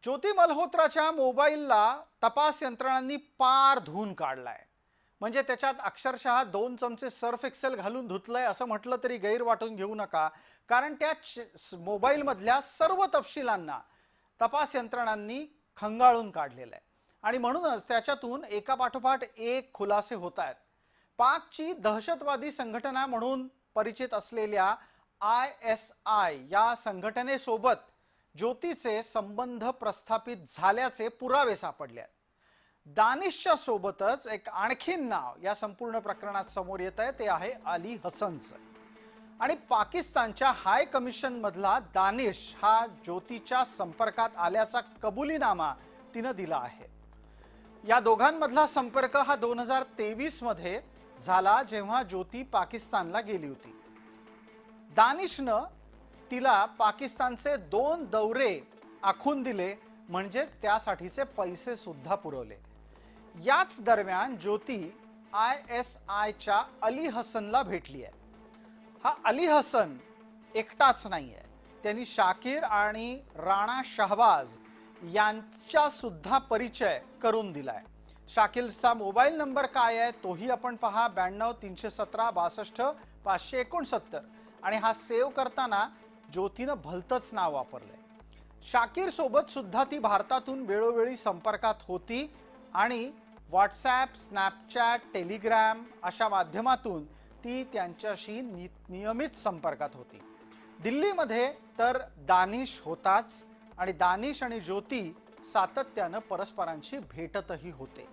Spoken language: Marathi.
ज्योती मल्होत्राच्या मोबाईलला तपास यंत्रणांनी पार धुवून काढलाय. म्हणजे त्याच्यात अक्षरशः 2 चमचे सर्फ एक्सेल घालून धुतलंय असं म्हटलं तरी गैर वाटून घेऊ नका, कारण त्या मोबाईल मधल्या सर्व तपशिलांना तपास यंत्रणांनी खंगाळून काढलेलं आहे. आणि म्हणूनच त्याच्यातून एकापाठोपाठ एक खुलासे होत आहेत. पाकची दहशतवादी संघटना म्हणून परिचित असलेल्या ISI या संघटनेसोबत ज्योतीचे संबंध प्रस्थापित झाल्याचे पुरावे सापडले आहेत. दानिशच्या सोबतच एक आणखीन नाव या संपूर्ण प्रकरणात समोर येत आहे, ते आहे अली हसनचं. आणि पाकिस्तानच्या हाय कमिशन मधला दानिश हा ज्योतीच्या संपर्कात आल्याचा कबुलीनामा तिने दिला आहे. या दोघांमधला संपर्क हा 2023 मध्ये झाला, जेव्हा ज्योती पाकिस्तानला गेली होती. दानिशनं तिला पाकिस्तानचे 2 दौरे आखून दिले, म्हणजेच त्यासाठीचे पैसे सुद्धा पुरवले. याच दरम्यान ज्योती ISIच्या अली हसनला भेटली आहे. हा अली हसन एकटाच नाहीये, त्यांनी शाकिर आणि राणा शहबाज यांचा सुद्धा परिचय करून दिलाय. शाकिरचा मोबाईल नंबर काय आहे तोही आपण पहा, 92 317 62 569. आणि हा सेव्ह करताना ज्योतीनं भलतंच नाव वापरलंय. शाकिर सोबत सुद्धा ती भारतातून वेळोवेळी संपर्कात होती आणि व्हॉट्सॲप, स्नॅपचॅट, टेलिग्राम अशा माध्यमातून ती त्यांच्याशी नियमित संपर्कात होती. दिल्लीमध्ये तर दानिश होताच, आणि दानिश आणि ज्योती सातत्यानं परस्परांशी भेटतही होते.